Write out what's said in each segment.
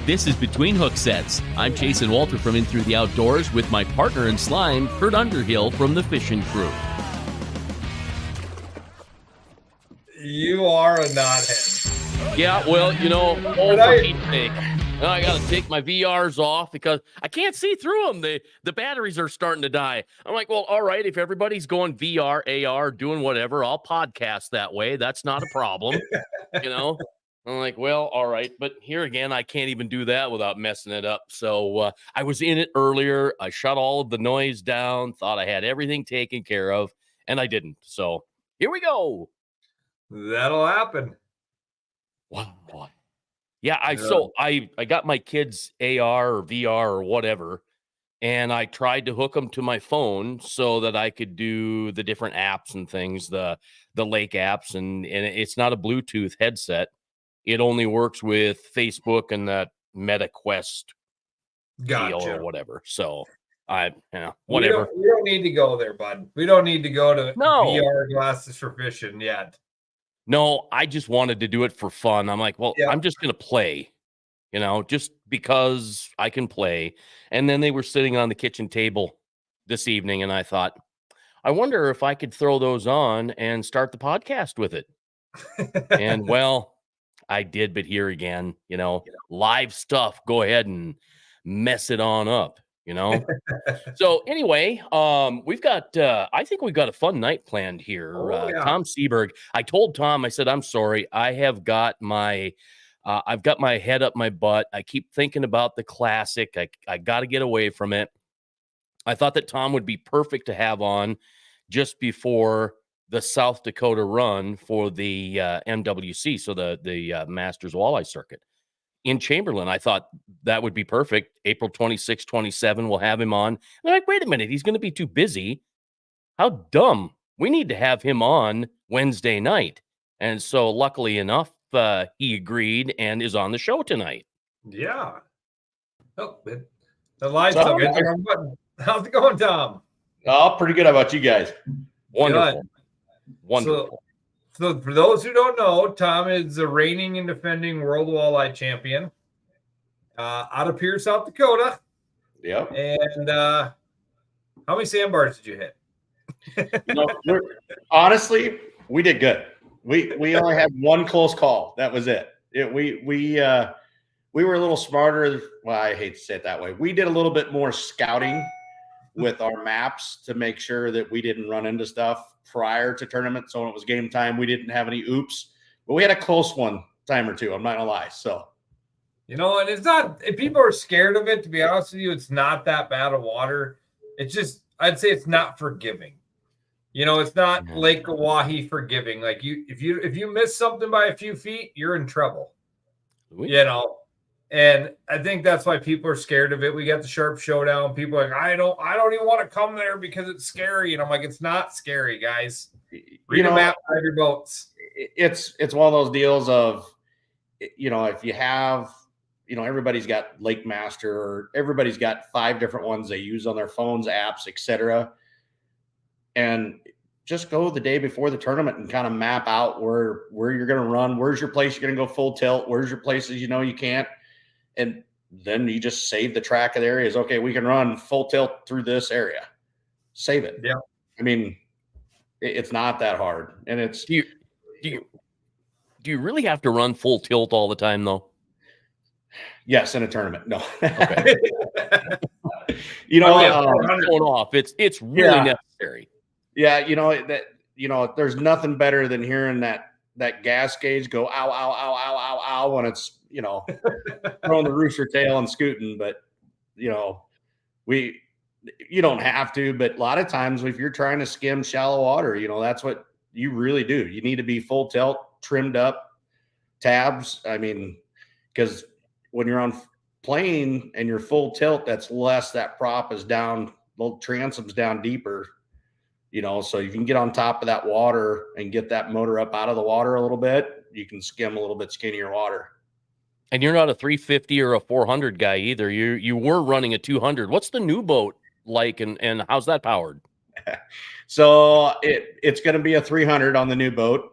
This is Between Hook Sets. I'm Chase and Walter from In Through the Outdoors with my partner in slime, Kurt Underhill from the Fishing Crew. You are a knothead. Yeah, well, for Pete's sake, I got to take my VRs off because I can't see through them. The batteries are starting to die. I'm like, well, all right, if everybody's going VR, AR, doing whatever, I'll podcast that way. That's not a problem, I'm like, well, all right. But here again, I can't even do that without messing it up. So I was in it earlier. I shut all of the noise down, thought I had everything taken care of, and I didn't. So here we go. That'll happen. Wow. Yeah, I got my kids AR or VR or whatever, and I tried to hook them to my phone so that I could do the different apps and things, the lake apps, and it's not a Bluetooth headset. It only works with Facebook and that Meta Quest deal or whatever. So whatever. We don't need to go there, bud. We don't need to go to VR glasses for fishing yet. No, I just wanted to do it for fun. I'm like, well, I'm just going to play, just because I can play. And then they were sitting on the kitchen table this evening, and I thought, I wonder if I could throw those on and start the podcast with it. And well, I did, but here again, live stuff, go ahead and mess it on up, So anyway, we've got, I think we've got a fun night planned here. Tom Sieburg, I told Tom, I said, I'm sorry. I've got my head up my butt. I keep thinking about the classic. I got to get away from it. I thought that Tom would be perfect to have on just before the South Dakota run for the MWC, so the Masters Walleye Circuit in Chamberlain. I thought that would be perfect. April 26, 27, we'll have him on. And I'm like, wait a minute, he's going to be too busy. How dumb. We need to have him on Wednesday night. And so luckily enough, he agreed and is on the show tonight. Yeah. Oh, the line's so good. How's it going, Tom? Oh, pretty good. How about you guys? Wonderful. Good. Wonderful. So for those who don't know, Tom is the reigning and defending World Walleye Champion out of Pierce, South Dakota. Yep. And how many sandbars did you hit? Honestly, we did good. We only had one close call. That was it. We were a little smarter. Well, I hate to say it that way. We did a little bit more scouting with our maps to make sure that we didn't run into stuff prior to tournament. So when it was game time, we didn't have any oops, but we had a close one time or two. I'm not gonna lie. So, and it's not, if people are scared of it, to be honest with you, it's not that bad of water. It's just, I'd say it's not forgiving. It's not Lake Oahe forgiving. Like if you miss something by a few feet, you're in trouble, And I think that's why people are scared of it. We got the Sharp Showdown. People are like, I don't even want to come there because it's scary. And I'm like, it's not scary, guys. Read a map, drive your boats. It's one of those deals of, if you have, everybody's got Lake Master, or everybody's got 5 different ones they use on their phones, apps, etc. And just go the day before the tournament and kind of map out where you're going to run. Where's your place you're going to go full tilt? Where's your places you can't? And then you just save the track of the areas. Okay, we can run full tilt through this area. Save it. Yeah. I mean, it's not that hard. And it's do you really have to run full tilt all the time though? Yes, in a tournament. No. Okay. Going off. It's really necessary. Yeah, there's nothing better than hearing that gas gauge go ow, ow, ow, ow, ow, ow when it's, throwing the rooster tail and scooting. But, you don't have to, but a lot of times if you're trying to skim shallow water, that's what you really do. You need to be full tilt, trimmed up, tabs. I mean, because when you're on plane and you're full tilt, that's less, that prop is down, the transom's down deeper. So you can get on top of that water and get that motor up out of the water a little bit. You can skim a little bit skinnier water. And you're not a 350 or a 400 guy either. You were running a 200. What's the new boat like, and how's that powered? So it's going to be a 300 on the new boat.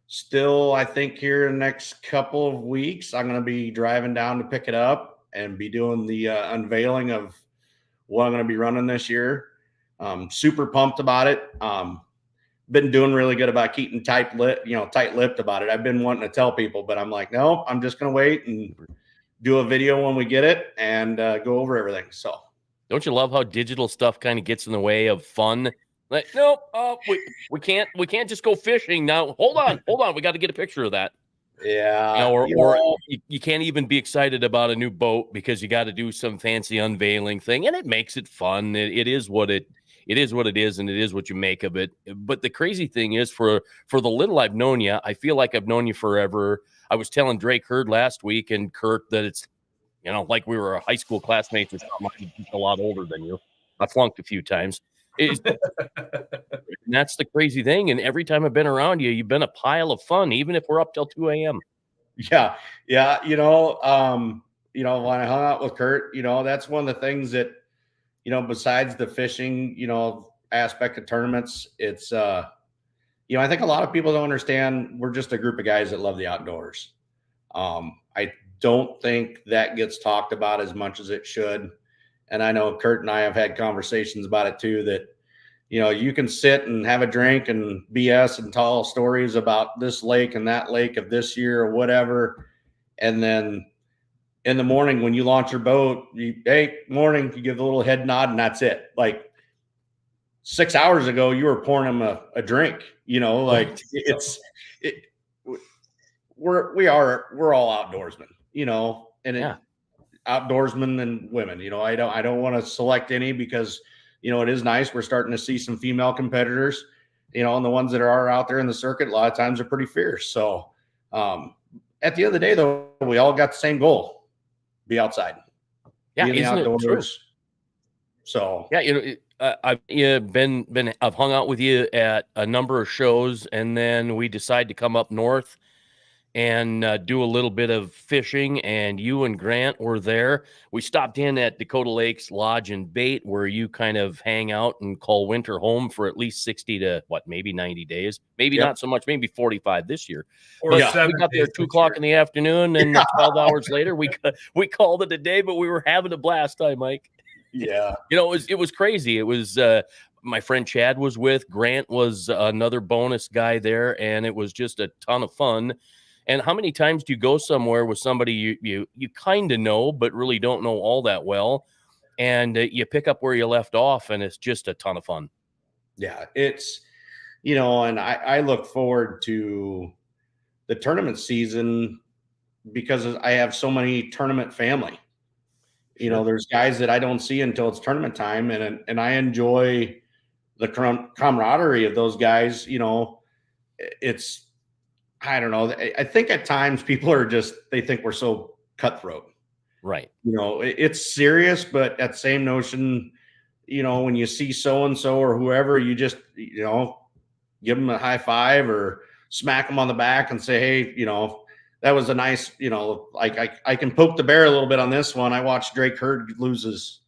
Still, I think here in the next couple of weeks, I'm going to be driving down to pick it up and be doing the unveiling of what I'm going to be running this year. Super pumped about it. Been doing really good about keeping tight-lipped about it. I've been wanting to tell people, but I'm like, no, I'm just going to wait and do a video when we get it and go over everything. So, don't you love how digital stuff kind of gets in the way of fun? Like, nope, we can't just go fishing now. Hold on, we got to get a picture of that. Yeah, or you can't even be excited about a new boat because you got to do some fancy unveiling thing, and it makes it fun. It is what it is, and it is what you make of it. But the crazy thing is, for the little I've known you, I feel like I've known you forever. I was telling Drake Hurd last week and Kurt that it's, like we were high school classmates or something. I'm just a lot older than you. I flunked a few times. And that's the crazy thing. And every time I've been around you, you've been a pile of fun, even if we're up till 2 a.m. Yeah. When I hung out with Kurt, that's one of the things that, besides the fishing, aspect of tournaments, it's, I think a lot of people don't understand we're just a group of guys that love the outdoors. I don't think that gets talked about as much as it should. And I know Kurt and I have had conversations about it too, that, you can sit and have a drink and BS and tell stories about this lake and that lake of this year or whatever. And then in the morning, when you launch your boat, hey, morning, you give a little head nod and that's it. Like 6 hours ago, you were pouring them a drink, we're all outdoorsmen, outdoorsmen and women, I don't want to select any because, it is nice. We're starting to see some female competitors, and the ones that are out there in the circuit, a lot of times are pretty fierce. So at the end of the day, though, we all got the same goal: be outside, be in the outdoors. So I've hung out with you at a number of shows, and then we decide to come up north and do a little bit of fishing, and you and Grant were there. We stopped in at Dakota Lakes Lodge and Bait, where you kind of hang out and call winter home for at least 60 to maybe 90 days, maybe not so much, maybe 45 this year. Or we got there at 2 o'clock in the afternoon, and 12 hours later, we called it a day, but we were having a blast time, Mike. Yeah. It was crazy. It was, my friend Chad was with, Grant was another bonus guy there, and it was just a ton of fun. And how many times do you go somewhere with somebody you kind of know, but really don't know all that well, and you pick up where you left off, and it's just a ton of fun. Yeah, it's, and I look forward to the tournament season because I have so many tournament family. Sure. There's guys that I don't see until it's tournament time, and I enjoy the camaraderie of those guys. It's, I don't know. I think at times people they think we're so cutthroat. Right. It's serious, but that same notion, when you see so-and-so or whoever, you just, give them a high five or smack them on the back and say, hey, that was a nice, I can poke the bear a little bit on this one. I watched Drake Hurd lose his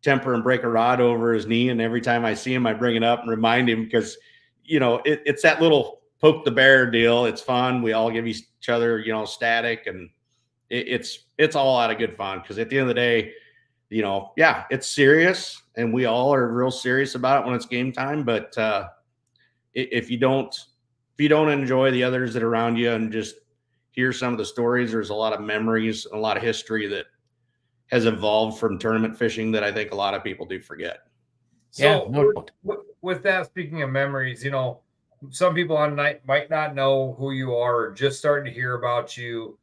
temper and break a rod over his knee. And every time I see him, I bring it up and remind him because, it's that little poke the bear deal. It's fun. We all give each other, static, and it's all out of good fun. Because at the end of the day, it's serious, and we all are real serious about it when it's game time. But if you don't enjoy the others that are around you and just hear some of the stories, there's a lot of memories, a lot of history that has evolved from tournament fishing that I think a lot of people do forget. So with that, speaking of memories, some people on night might not know who you are or just starting to hear about you.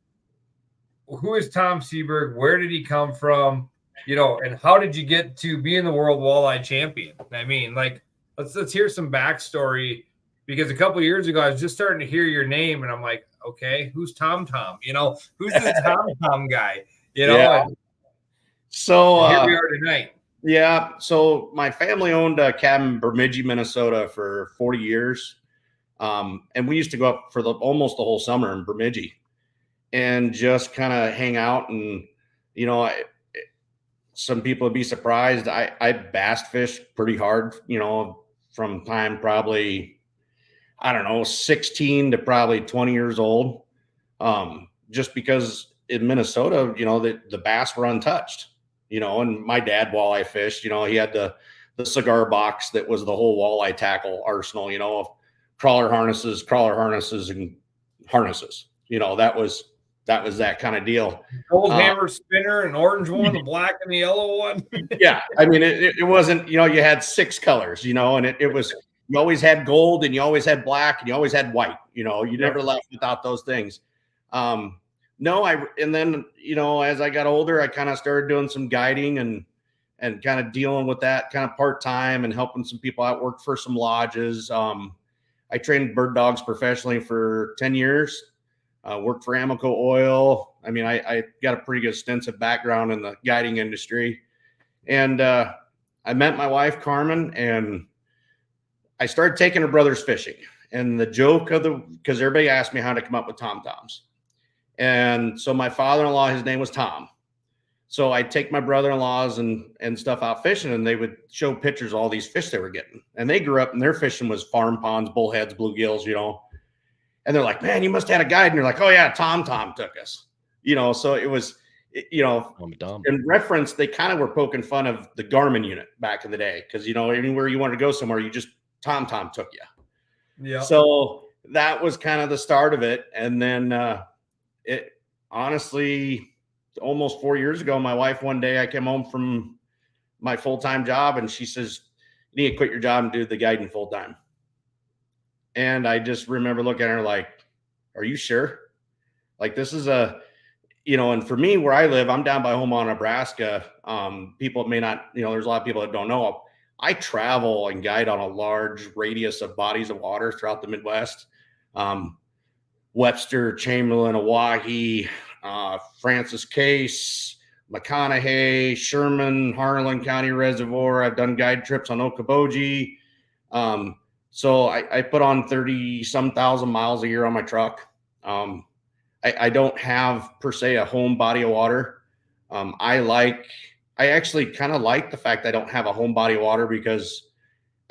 Who is Tom Sieburg? Where did he come from? And how did you get to being the world walleye champion? I mean, let's hear some backstory, because a couple of years ago, I was just starting to hear your name and I'm like, okay, who's Tom? Who's this Tom guy? Yeah. So here we are tonight. Yeah. So my family owned a cabin in Bemidji, Minnesota for 40 years. And we used to go up for almost the whole summer in Bemidji and just kind of hang out. And, some people would be surprised. I bass fish pretty hard, from time probably, I don't know, 16 to probably 20 years old. Just because in Minnesota, the bass were untouched, and my dad walleye fished, he had the cigar box that was the whole walleye tackle arsenal, of crawler harnesses and harnesses. That was that kind of deal. Gold hammer spinner, an orange one, the black and the yellow one. Yeah. I mean, it wasn't, you had 6 colors, and it was, you always had gold and you always had black and you always had white, you never left without those things. And then, as I got older, I kind of started doing some guiding and kind of dealing with that kind of part-time and helping some people out, work for some lodges. I trained bird dogs professionally for 10 years. Worked for Amoco Oil. I mean, I got a pretty good extensive background in the guiding industry. And I met my wife, Carmen, and I started taking her brothers fishing. And the joke because everybody asked me how to come up with tom-toms. And so my father-in-law, his name was Tom. So I'd take my brother-in-laws and stuff out fishing, and they would show pictures of all these fish they were getting. And they grew up and their fishing was farm ponds, bullheads, bluegills, And they're like, man, you must have had a guide. And you're like, oh yeah, Tom took us, so it was, in reference, they kind of were poking fun of the Garmin unit back in the day. Cause anywhere you wanted to go somewhere, you just Tom took you. Yeah. So that was kind of the start of it. And then, it honestly, almost 4 years ago, my wife, one day I came home from my full-time job and she says, you need to quit your job and do the guiding full-time. And I just remember looking at her like, are you sure? Like, this is and for me, where I live, I'm down by Omaha, Nebraska. People may not, there's a lot of people that don't know. I travel and guide on a large radius of bodies of water throughout the Midwest. Webster, Chamberlain, Oahe, Francis Case, McConaughey, Sherman, Harlan County Reservoir. I've done guide trips on Okoboji. So I put on 30-some thousand miles a year on my truck. I don't have per se a home body of water. I actually kind of like the fact I don't have a home body of water because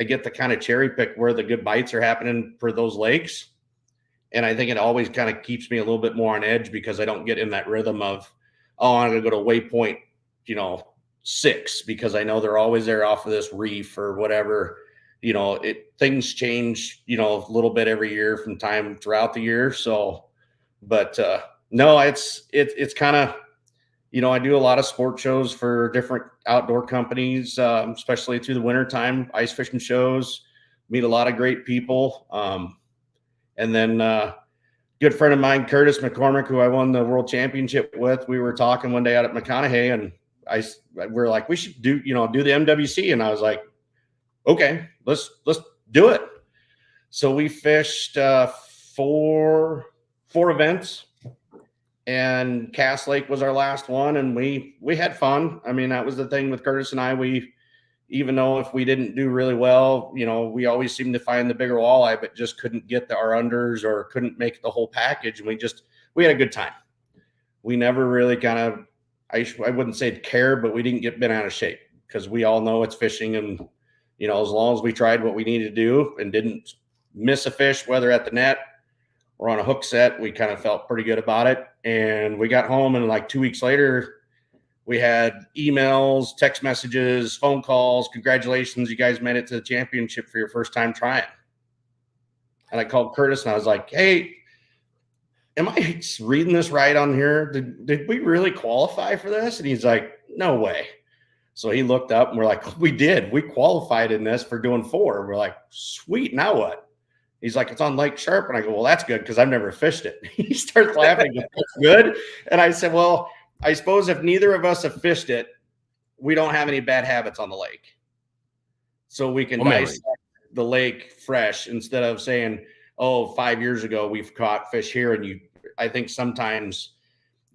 I get to kind of cherry pick where the good bites are happening for those lakes. And I think it always kind of keeps me a little bit more on edge because I don't get in that rhythm of, I'm going to go to waypoint, 6 because I know they're always there off of this reef or whatever. Things change, a little bit every year from time throughout the year. So, but no, it's kind of, I do a lot of sport shows for different outdoor companies, especially through the winter time, ice fishing shows, meet a lot of great people. And then good friend of mine, Curtis McCormick, who I won the world championship with, we were talking one day out at McConaughey and we're like, we should do the MWC. And I was like, okay, let's do it. So we fished 4 events, and Cass Lake was our last one. And we had fun. I mean, that was the thing with Curtis and I, even though if we didn't do really well, we always seemed to find the bigger walleye, but just couldn't get our unders or couldn't make the whole package. And we had a good time. We never really kind of, I wouldn't say care, but we didn't get bent out of shape because we all know it's fishing. And, as long as we tried what we needed to do and didn't miss a fish, whether at the net or on a hook set, we kind of felt pretty good about it. And we got home and like 2 weeks later, we had emails, text messages, phone calls. Congratulations, you guys made it to the championship for your first time trying. And I called Curtis and I was like, hey, am I reading this right on here? Did we really qualify for this? And he's like, no way. So he looked up and we're like, we did. We qualified in this for doing 4. We're like, sweet, now what? He's like, it's on Lake Sharp. And I go, well, that's good because I've never fished it. He starts laughing. That's good. And I said, well, I suppose if neither of us have fished it, we don't have any bad habits on the lake. So we can dissect the lake fresh instead of saying, oh, 5 years ago we've caught fish here. And I think sometimes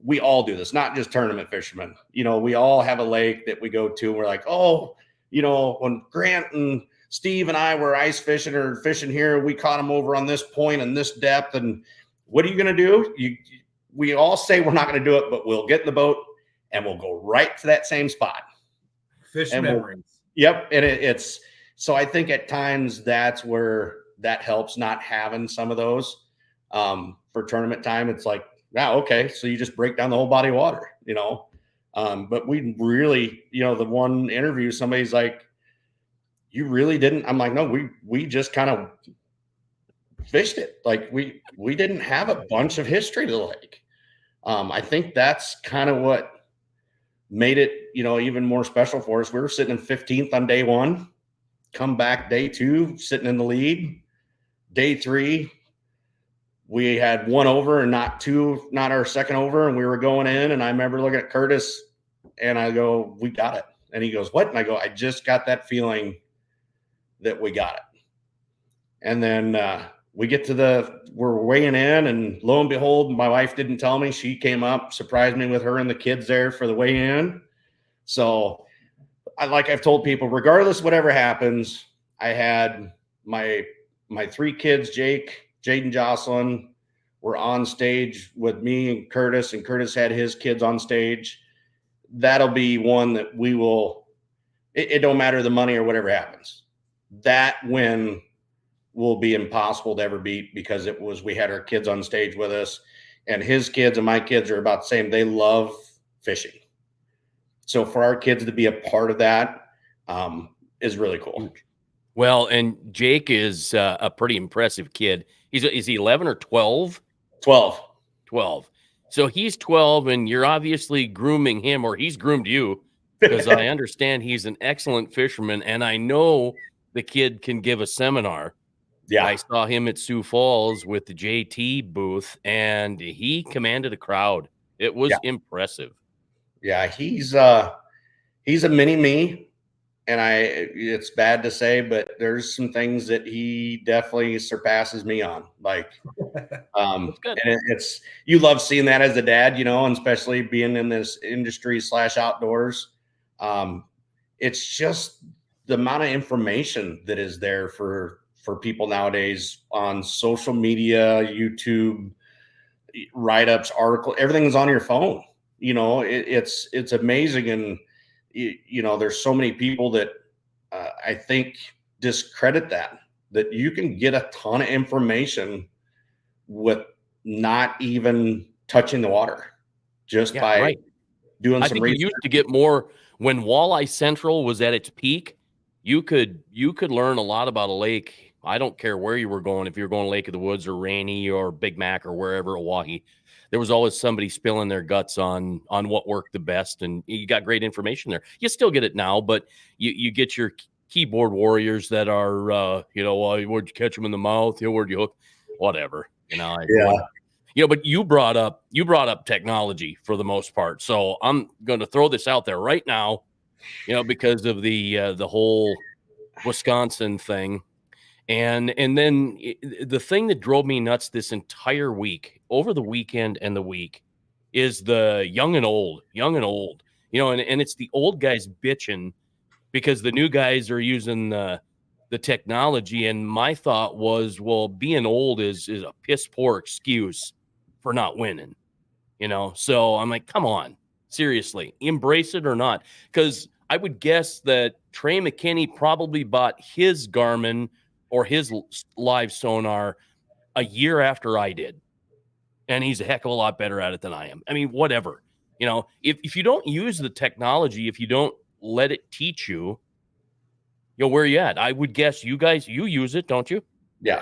we all do this, not just tournament fishermen. We all have a lake that we go to and we're like, oh, when Grant and Steve and I were ice fishing or fishing here, we caught them over on this point and this depth. And what are you going to do? We all say we're not going to do it, but we'll get in the boat and we'll go right to that same spot. Fish memories. Yep. And it's, so I think at times that's where that helps not having some of those for tournament time. It's like, yeah, okay, so you just break down the whole body of water, but we really, the one interview, somebody's like, you really didn't. I'm like, no, we just kind of fished it. Like we didn't have a bunch of history to the lake. I think that's kind of what made it, even more special for us. We were sitting in 15th on day one, come back day two, sitting in the lead. Day three, we had one over and not our second over, and we were going in. And I remember looking at Curtis and I go, we got it. And he goes, what? And I go, I just got that feeling that we got it. And then we get to we're weighing in, and lo and behold, my wife didn't tell me. She came up, surprised me with her and the kids there for the weigh-in. So I've told people, regardless of whatever happens, I had my three kids, Jake, Jaden, Jocelyn, were on stage with me and Curtis had his kids on stage. That'll be one that we will, it don't matter the money or whatever happens. That win will be impossible to ever beat, because we had our kids on stage with us, and his kids and my kids are about the same. They love fishing. So for our kids to be a part of that is really cool. Well, and Jake is a pretty impressive kid. Is he 11 or 12? 12. 12. So he's 12, and you're obviously grooming him, or he's groomed you, because I understand he's an excellent fisherman, and I know the kid can give a seminar. Yeah, I saw him at Sioux Falls with the JT booth, and he commanded a crowd. It was impressive. Yeah, he's a mini me, and it's bad to say, but there's some things that he definitely surpasses me on. Like, and it's you love seeing that as a dad, and especially being in this industry / outdoors. It's just the amount of information that is there for people nowadays on social media, YouTube, write-ups, article, everything's on your phone. It's amazing. And, there's so many people that I think discredit that you can get a ton of information with not even touching the water, just by doing some research. You used to get more when Walleye Central was at its peak. You could learn a lot about a lake. I don't care where you were going. If you were going to Lake of the Woods or Rainy or Big Mac or wherever, Oahe, there was always somebody spilling their guts on what worked the best, and you got great information there. You still get it now, but you get your keyboard warriors that are, where'd you catch them in the mouth? Where'd you hook? Whatever, but you brought up technology for the most part. So I'm going to throw this out there right now, because of the whole Wisconsin thing. And then the thing that drove me nuts this entire week, over the weekend and the week, is the young and old, and it's the old guys bitching because the new guys are using the technology. And my thought was, well, being old is a piss poor excuse for not winning, So I'm like, come on, seriously, embrace it or not. Because I would guess that Trey McKinney probably bought his Garmin or his live sonar a year after I did. And he's a heck of a lot better at it than I am. I mean, whatever, if you don't use the technology, if you don't let it teach you, where are you at? I would guess you guys, you use it, don't you? Yeah.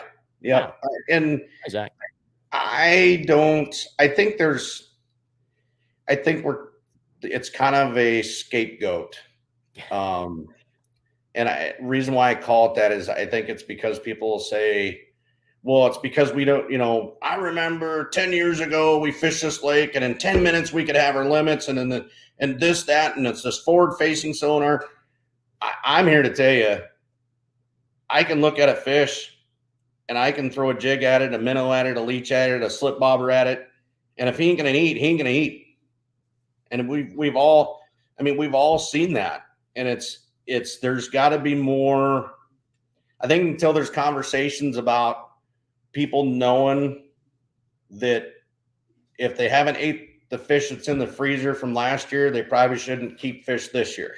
And exactly. It's kind of a scapegoat. And reason why I call it that is I think it's because people say, well, it's because we don't, I remember 10 years ago we fished this lake, and in 10 minutes we could have our limits, and this, that, and it's this forward facing sonar. I'm here to tell you, I can look at a fish and I can throw a jig at it, a minnow at it, a leech at it, a slip bobber at it. And if he ain't going to eat, he ain't going to eat. And we've all seen that. And there's got to be more. I think until there's conversations about people knowing that if they haven't ate the fish that's in the freezer from last year, they probably shouldn't keep fish this year.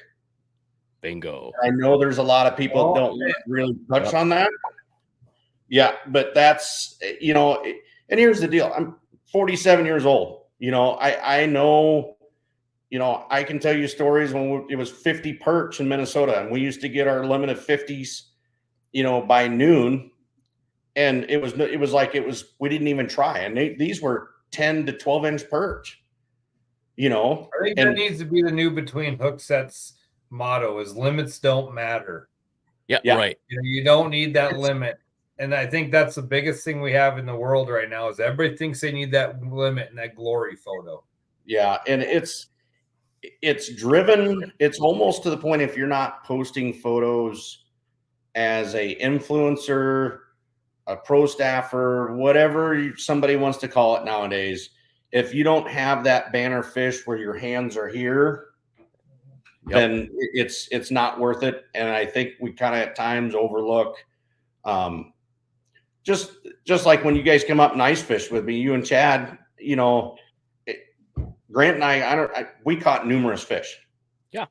Bingo. I know there's a lot of people that don't really touch on that, Yeah, but that's, and here's the deal. I'm 47 years old. I know, I can tell you stories when it was 50 perch in Minnesota, and we used to get our limit of 50s, by noon. And it was we didn't even try. And these were 10 to 12 inch perch, I think that needs to be the new Between Hook Sets motto is limits don't matter. Yeah. Right. You don't need that limit. And I think that's the biggest thing we have in the world right now is everybody thinks they need that limit and that glory photo. Yeah. And it's driven. It's almost to the point, if you're not posting photos as a influencer, a pro staffer, whatever somebody wants to call it nowadays, if you don't have that banner fish where your hands are here, then it's not worth it. And I think we kind of at times overlook, just like when you guys come up and ice fish with me, you and Chad, Grant and we caught numerous fish. Yeah.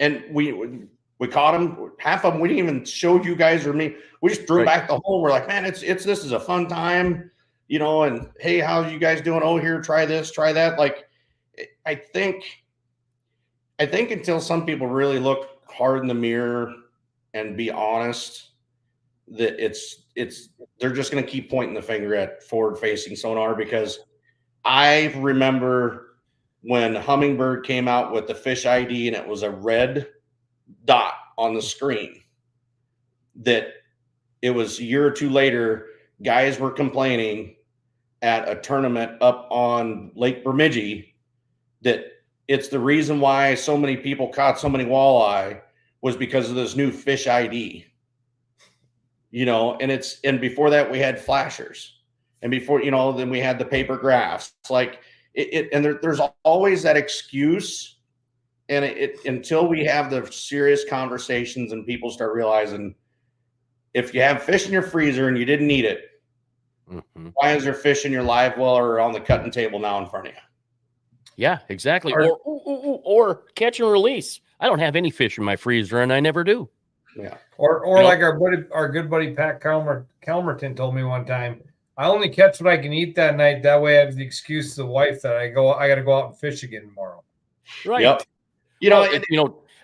And we caught them. Half of them we didn't even show you guys or me. We just threw back the hole. We're like, man, this is a fun time, and hey, how you guys doing? Oh, here, try this, try that. Like, I think until some people really look hard in the mirror and be honest, that they're just going to keep pointing the finger at forward facing sonar. Because I remember when Humminbird came out with the fish ID and it was a red dot on the screen, that it was a year or two later, guys were complaining at a tournament up on Lake Bemidji that it's the reason why so many people caught so many walleye was because of this new fish ID. And before that we had flashers, and before, then we had the paper graphs. It's like and there's always that excuse. And until we have the serious conversations and people start realizing, if you have fish in your freezer and you didn't eat it, why is there fish in your live well or on the cutting table now in front of you? Yeah, exactly. Or catch and release. I don't have any fish in my freezer, and I never do. Yeah. Or like our good buddy Pat Calmerton told me one time, I only catch what I can eat that night. That way I have the excuse to the wife that I got to go out and fish again tomorrow. Right. Yep.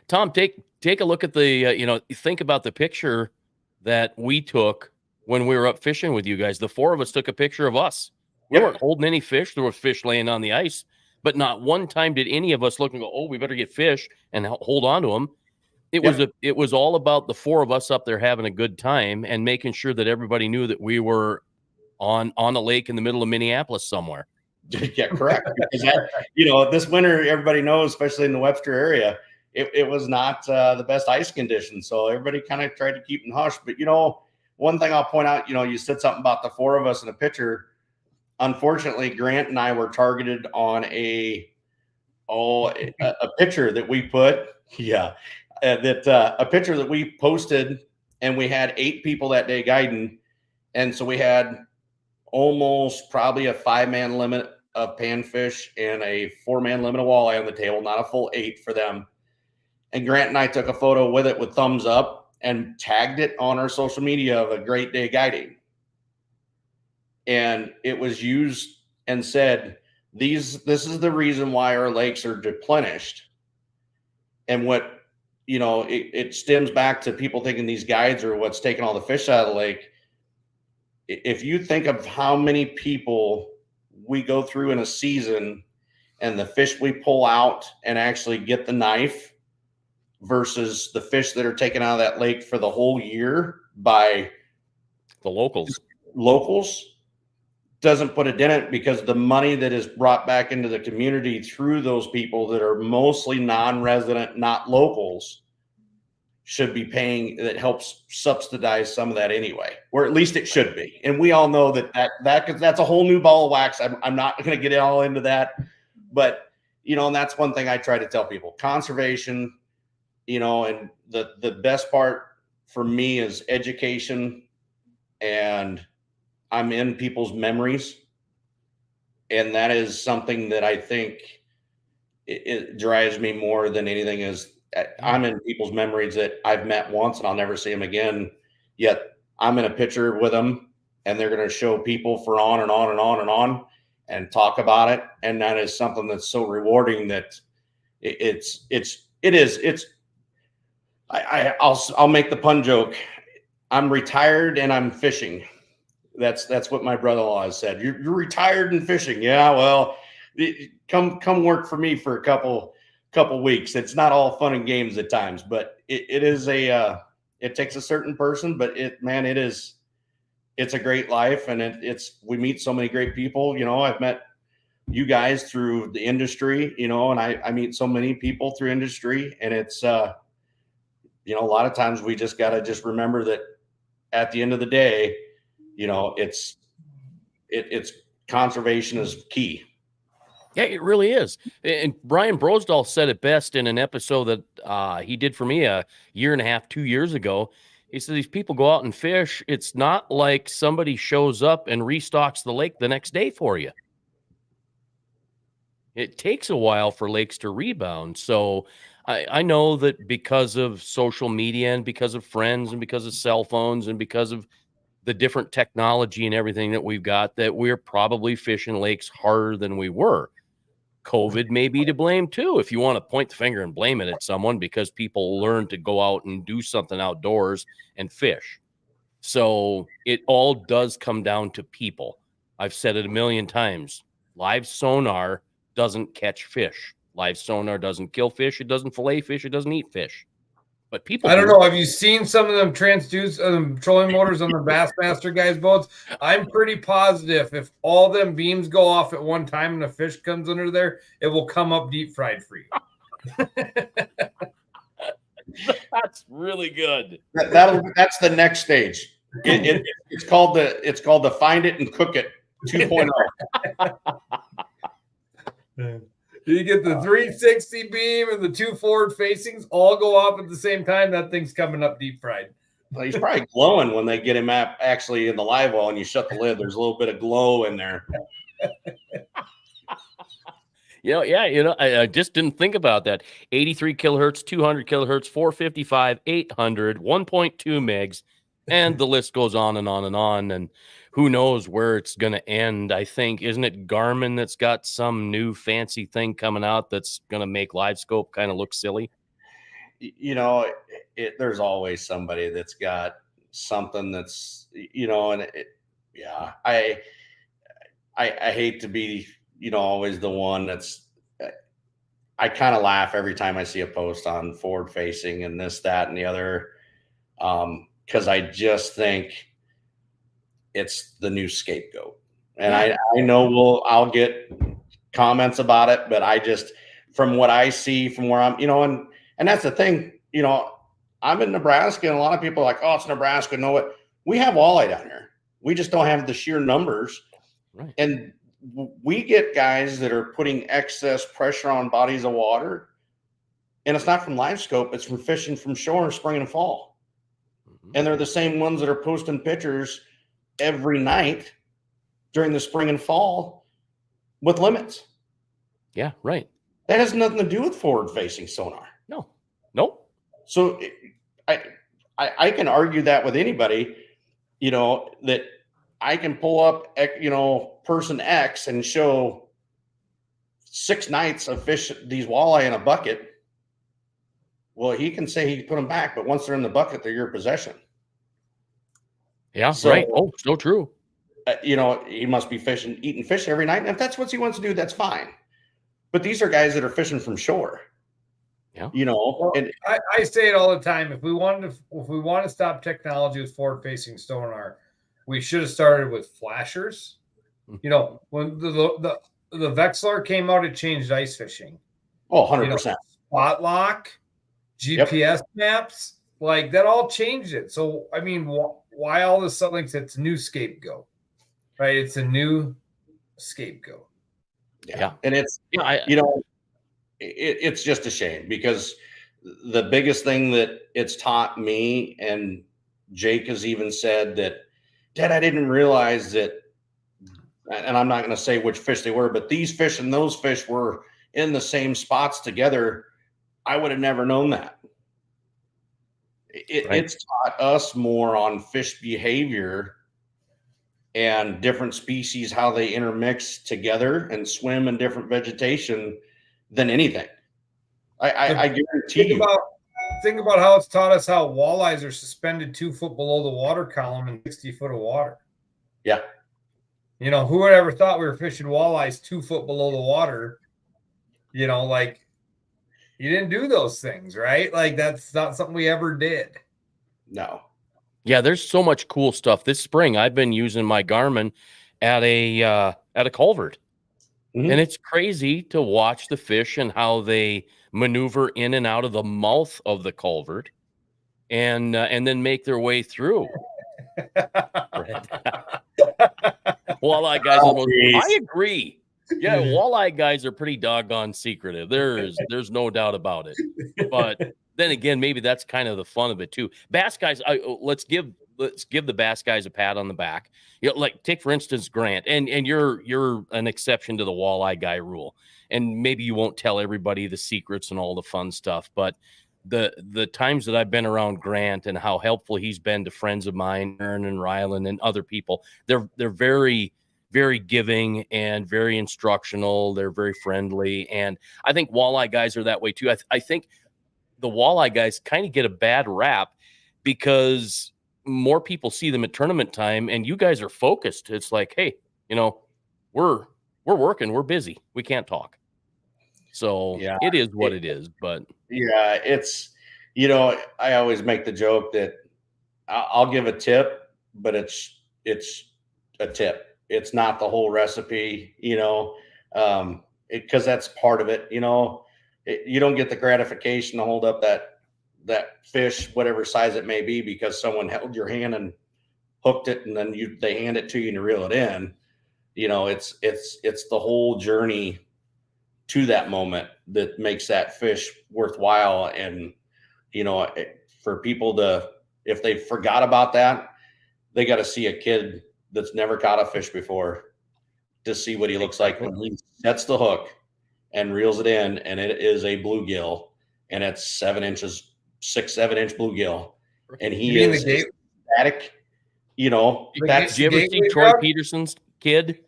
Tom, take a look at the, think about the picture that we took when we were up fishing with you guys. The four of us took a picture of us. We weren't holding any fish. There were fish laying on the ice, but not one time did any of us look and go, oh, we better get fish and hold on to them. It was all about the four of us up there having a good time and making sure that everybody knew that we were on a lake in the middle of Minneapolis somewhere. Yeah, correct. Because this winter, everybody knows, especially in the Webster area, it was not the best ice conditions. So everybody kind of tried to keep them hush. But, one thing I'll point out, you said something about the four of us in a picture. Unfortunately, Grant and I were targeted on a picture that we put. Yeah. A picture that we posted, and we had 8 people that day guiding. And so we had almost probably a 5-man limit of panfish and a 4-man limit of walleye on the table, not a full 8 for them. And Grant and I took a photo with it with thumbs up and tagged it on our social media of a great day guiding. And it was used and said, this is the reason why our lakes are deplenished. And what, it stems back to people thinking these guides are what's taking all the fish out of the lake. If you think of how many people we go through in a season and the fish we pull out and actually get the knife versus the fish that are taken out of that lake for the whole year by the locals doesn't put a dent in it, because the money that is brought back into the community through those people that are mostly non-resident, not locals, should be paying. That helps subsidize some of that anyway, or at least it should be. And we all know that's a whole new ball of wax. I'm not going to get all into that, but and that's one thing I try to tell people: conservation. And the best part for me is education, and I'm in people's memories. And that is something that I think it drives me more than anything. Is I'm in people's memories that I've met once and I'll never see them again. Yet I'm in a picture with them and they're going to show people for on and on and on and on and talk about it. And that is something that's so rewarding that I'll make the pun joke. I'm retired and I'm fishing. That's what my brother-in-law has said. You're retired and fishing. Yeah, well, come work for me for a couple weeks. It's not all fun and games at times, but it takes a certain person, but it's a great life, and we meet so many great people. I've met you guys through the industry, and I meet so many people through industry, and it's a lot of times we just got to remember that at the end of the day, it's conservation is key. Yeah, it really is. And Brian Brosdahl said it best in an episode that he did for me a year and a half, 2 years ago. He said, these people go out and fish. It's not like somebody shows up and restocks the lake the next day for you. It takes a while for lakes to rebound. So I know that because of social media and because of friends and because of cell phones and because of the different technology and everything that we've got, that we're probably fishing lakes harder than we were. COVID may be to blame too, if you want to point the finger and blame it at someone, because people learn to go out and do something outdoors and fish. So it all does come down to people. I've said it a million times. Live sonar doesn't catch fish. Live sonar doesn't kill fish. It doesn't fillet fish. It doesn't eat fish. But people, I don't know. Have you seen some of them trolling motors on the Bassmaster guys' boats? I'm pretty positive if all them beams go off at one time and a fish comes under there, it will come up deep fried for you. That's really good. That's the next stage. It's called the find it and cook it 2.0. You get the 360 beam and the two forward facings all go off at the same time. That thing's coming up deep fried. Well, he's probably glowing when they get him actually in the live well and you shut the lid. There's a little bit of glow in there. I just didn't think about that. 83 kilohertz, 200 kilohertz, 455, 800, 1.2 megs, and the list goes on and on and on. And who knows where it's going to end? I think, isn't it Garmin that's got some new fancy thing coming out that's going to make LiveScope kind of look silly? There's always somebody that's got something that's, I hate to be, always the one I kind of laugh every time I see a post on forward facing and this, that, and the other. Cause I just think it's the new scapegoat. And I know I'll get comments about it, but from what I see from where I'm, and that's the thing, I'm in Nebraska and a lot of people are like, oh, it's Nebraska. No, what? We have walleye down here. We just don't have the sheer numbers. Right. And we get guys that are putting excess pressure on bodies of water. And it's not from LiveScope. It's from fishing from shore in spring and fall. Mm-hmm. And they're the same ones that are posting pictures every night during the spring and fall with limits. Yeah, right. That has nothing to do with forward-facing sonar. No. Nope. So I can argue that with anybody, that I can pull up, person X and show 6 nights of fish, these walleye in a bucket. Well, he can say he put them back, but once they're in the bucket, they're your possession. Yeah, so, right. Oh, so true. He must be eating fish every night. And if that's what he wants to do, that's fine. But these are guys that are fishing from shore. Yeah. And I say it all the time. If we want to stop technology with forward-facing sonar, we should have started with flashers. When the Vexlar came out, it changed ice fishing. Oh, 100%. Spot lock, GPS maps, like that all changed it. So, I mean, why all of a sudden it's a new scapegoat, right? It's a new scapegoat. Yeah. And it's, it's just a shame because the biggest thing that it's taught me, and Jake has even said that, Dad, I didn't realize that, and I'm not going to say which fish they were, but these fish and those fish were in the same spots together. I would have never known that. It's taught us more on fish behavior and different species, how they intermix together and swim in different vegetation than anything. I guarantee you. Think about how it's taught us how walleyes are suspended 2 foot below the water column in 60 foot of water. Yeah. You know, who would ever thought we were fishing walleyes 2 foot below the water? You know, like, you didn't do those things, right? Like, that's not something we ever did. No. Yeah, there's so much cool stuff. This spring, I've been using my Garmin at a culvert, and it's crazy to watch the fish and how they maneuver in and out of the mouth of the culvert, and then make their way through. Walleye guys, I agree. Yeah, walleye guys are pretty doggone secretive. There's no doubt about it. But then again, maybe that's kind of the fun of it too. Bass guys, let's give the bass guys a pat on the back. You know, like take for instance Grant, and you're an exception to the walleye guy rule. And maybe you won't tell everybody the secrets and all the fun stuff, but the times that I've been around Grant and how helpful he's been to friends of mine, Aaron and Rylan and other people, they're very, very giving and very instructional. They're very friendly. And I think walleye guys are that way too. I think the walleye guys kind of get a bad rap because more people see them at tournament time and you guys are focused. It's like, hey, you know, we're working, we're busy, we can't talk. So yeah, it is what it is. But yeah, it's, you know, I always make the joke that I'll give a tip, but it's a tip. It's not the whole recipe, you know, because that's part of it. You know, you don't get the gratification to hold up that fish, whatever size it may be, because someone held your hand and hooked it, and then they hand it to you and you reel it in. You know, it's the whole journey to that moment that makes that fish worthwhile. And, you know, for people to, if they forgot about that, they got to see a kid that's never caught a fish before to see what he looks like when he sets the hook and reels it in, and it is a bluegill, and it's 6-7 inch bluegill, and he is static. You know, did you ever see Troy Peterson's kid?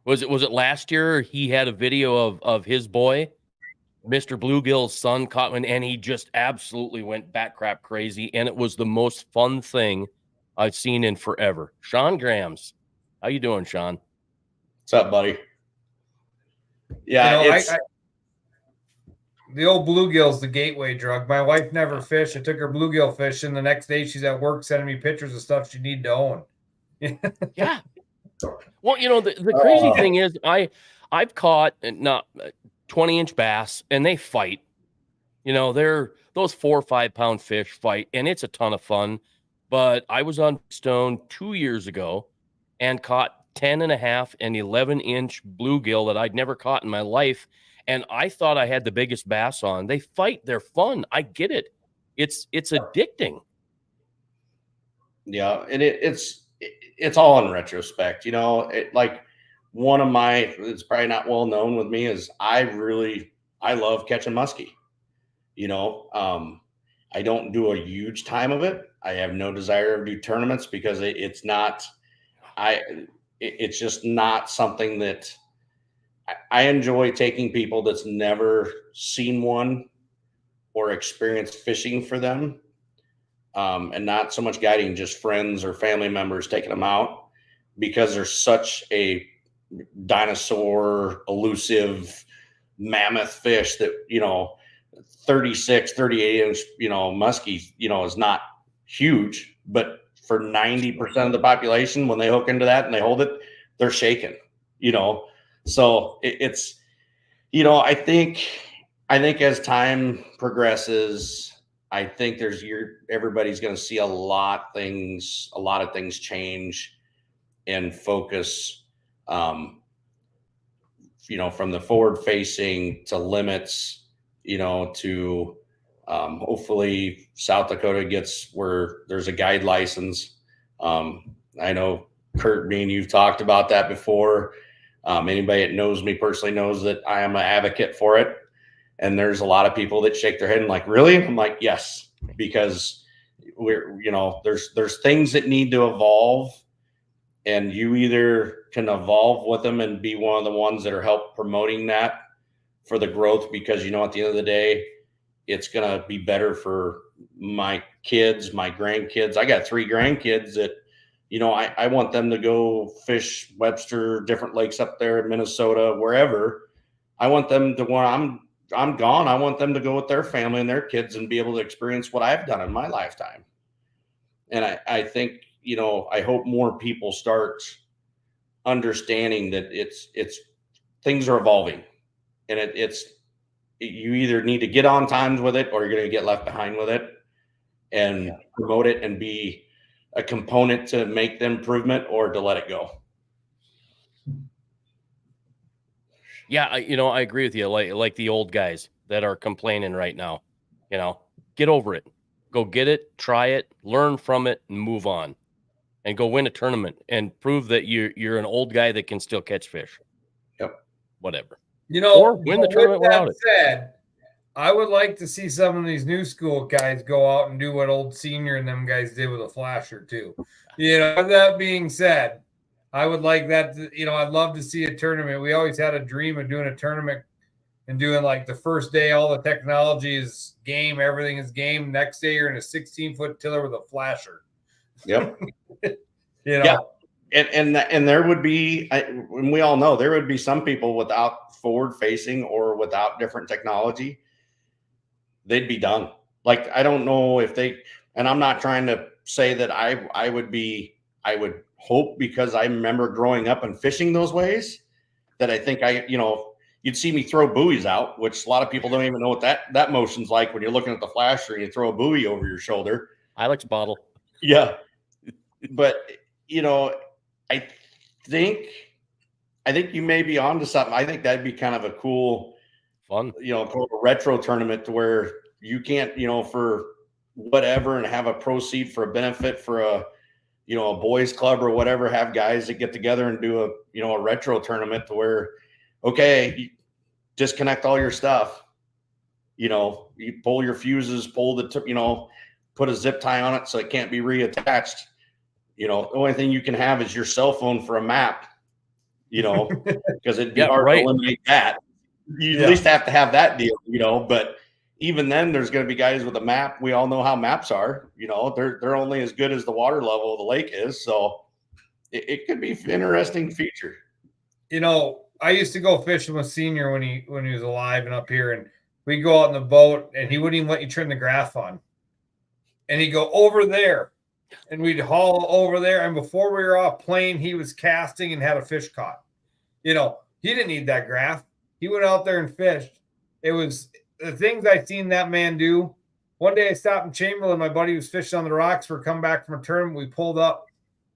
Was it last year? He had a video of his boy, Mr. Bluegill's son, caught one, and he just absolutely went bat crap crazy. And it was the most fun thing I've seen in forever. Sean Grams, how you doing, Sean? What's up, buddy? Yeah, you know, the old bluegill's the gateway drug. My wife never fished. I took her bluegill fishing. The next day, she's at work sending me pictures of stuff she need to own. Yeah. Well, you know, the crazy thing is I've caught 20-inch bass, and they fight. You know, they're those 4 or 5 pound fish fight, and it's a ton of fun. But I was on Stone 2 years ago and caught 10.5 and 11-inch bluegill that I'd never caught in my life. And I thought I had the biggest bass on. They fight. They're fun. I get it. It's addicting. Yeah. And it's all in retrospect, you know, like one of my, it's probably not well known with me, is I love catching muskie, you know. I don't do a huge time of it. I have no desire to do tournaments because it's just not something that I enjoy. Taking people that's never seen one or experienced fishing for them, and not so much guiding, just friends or family members taking them out, because there's such a dinosaur, elusive mammoth fish that, you know, 36, 38 inch, you know, muskie, you know, is not huge, but for 90% of the population, when they hook into that and they hold it, they're shaking, you know. So it's, you know, I think as time progresses, I think everybody's going to see a lot of things change and focus, you know, from the forward facing to limits, you know, to hopefully South Dakota gets where there's a guide license. I know Kurt, me and you've talked about that before. Anybody that knows me personally knows that I am an advocate for it. And there's a lot of people that shake their head and like, really? I'm like, yes, because we're, you know, there's things that need to evolve and you either can evolve with them and be one of the ones that are help promoting that for the growth, because, you know, at the end of the day, it's going to be better for my kids, my grandkids. I got 3 grandkids that, you know, I want them to go fish Webster, different lakes up there in Minnesota, wherever. I want them to, when I'm gone, I want them to go with their family and their kids and be able to experience what I've done in my lifetime. And I think, you know, I hope more people start understanding that it's things are evolving, and you either need to get on times with it or you're going to get left behind with it, and promote it and be a component to make the improvement, or to let it go. Yeah, you know, I agree with you. Like the old guys that are complaining right now, you know, get over it. Go get it, try it, learn from it, and move on. And go win a tournament and prove that you're an old guy that can still catch fish. Yep. Whatever. You know, or win the tournament without it. Said, I would like to see some of these new school guys go out and do what old Senior and them guys did with a flasher too. You know, that being said, I would like that. You know, I'd love to see a tournament. We always had a dream of doing a tournament and doing like the first day, all the technology is game, everything is game. Next day, you're in a 16-foot tiller with a flasher. Yep. You know. Yeah. And there would be, and we all know there would be some people without forward facing or without different technology, they'd be done. Like, I don't know if they, and I'm not trying to say that I would hope, because I remember growing up and fishing those ways, that I think you know, you'd see me throw buoys out, which a lot of people don't even know what that motion's like when you're looking at the flasher and you throw a buoy over your shoulder. Ilex bottle. Yeah. But, you know, I think you may be onto something. I think that'd be kind of a cool, fun, you know, a retro tournament to where you can't, you know, for whatever, and have a proceed for a benefit for a, you know, a boys club or whatever, have guys that get together and do a, you know, a retro tournament to where, okay, you disconnect all your stuff, you know, you pull your fuses, you know, put a zip tie on it so it can't be reattached. You know, the only thing you can have is your cell phone for a map, you know, because it'd be hard to eliminate that. You at least have to have that deal, you know, but even then there's going to be guys with a map. We all know how maps are, you know, they're only as good as the water level of the lake is. So it could be an interesting feature. You know, I used to go fishing with Senior when he was alive and up here, and we'd go out in the boat and he wouldn't even let you turn the graph on. And he'd go over there. And we'd haul over there. And before we were off plane, he was casting and had a fish caught. You know, he didn't need that graph. He went out there and fished. It was the things I seen that man do. One day I stopped in Chamberlain. My buddy was fishing on the rocks. We're coming back from a tournament. We pulled up.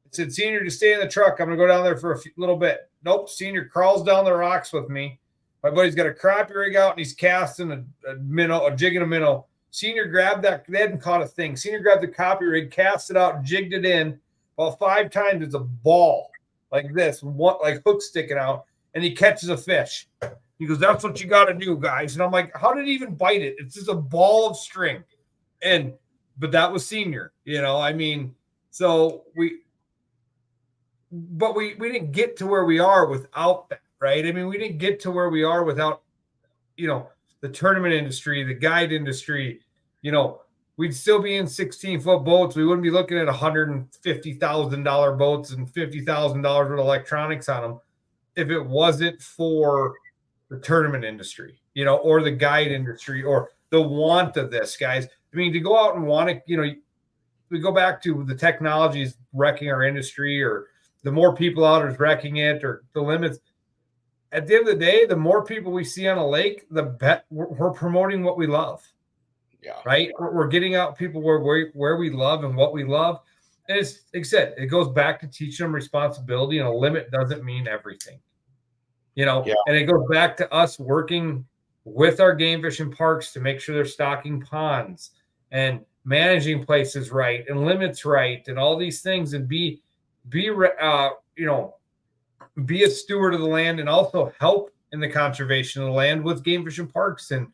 I said, Senior, just stay in the truck. I'm going to go down there for a little bit. Nope. Senior crawls down the rocks with me. My buddy's got a crappie rig out and he's casting a minnow, a jig and a minnow. Senior grabbed that. They hadn't caught a thing. Senior grabbed the copy rig, cast it out, jigged it in. Well, 5 times it's a ball like this, like hook sticking out, and he catches a fish. He goes, "That's what you got to do, guys." And I'm like, "How did he even bite it? It's just a ball of string." But that was Senior, you know. I mean, so we didn't get to where we are without that, right? I mean, we didn't get to where we are without, you know, the tournament industry, the guide industry. You know, we'd still be in 16-foot boats. We wouldn't be looking at $150,000 boats and $50,000 with electronics on them if it wasn't for the tournament industry, you know, or the guide industry, or the want of this, guys. I mean, to go out and want it, you know, we go back to the technologies wrecking our industry, or the more people out is wrecking it, or the limits. At the end of the day, the more people we see on a lake, the better we're promoting what we love. Yeah. Right. We're getting out people where we love and what we love. And it's, like I said, it goes back to teaching them responsibility, and a limit doesn't mean everything, you know, and it goes back to us working with our game fishing parks to make sure they're stocking ponds and managing places right and limits right and all these things, and be you know, be a steward of the land, and also help in the conservation of the land with game fishing parks, and,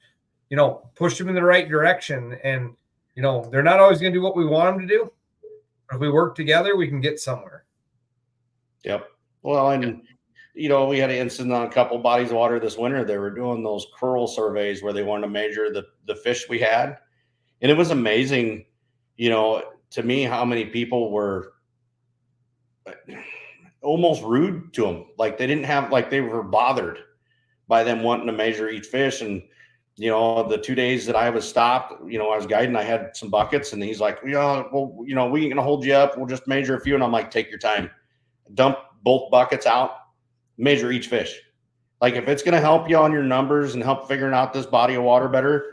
you know, push them in the right direction. And, you know, they're not always going to do what we want them to do. If we work together, we can get somewhere. Yep. Well, and we had an incident on a couple bodies of water this winter. They were doing those curl surveys where they wanted to measure the fish we had. And it was amazing, to me, how many people were almost rude to them. Like they didn't have, like they were bothered by them wanting to measure each fish. And, the 2 days that I was stopped, I was guiding, I had some buckets and he's like, well, we ain't going to hold you up. We'll just measure a few. And I'm like, take your time, dump both buckets out, measure each fish. Like if it's going to help you on your numbers and help figuring out this body of water better,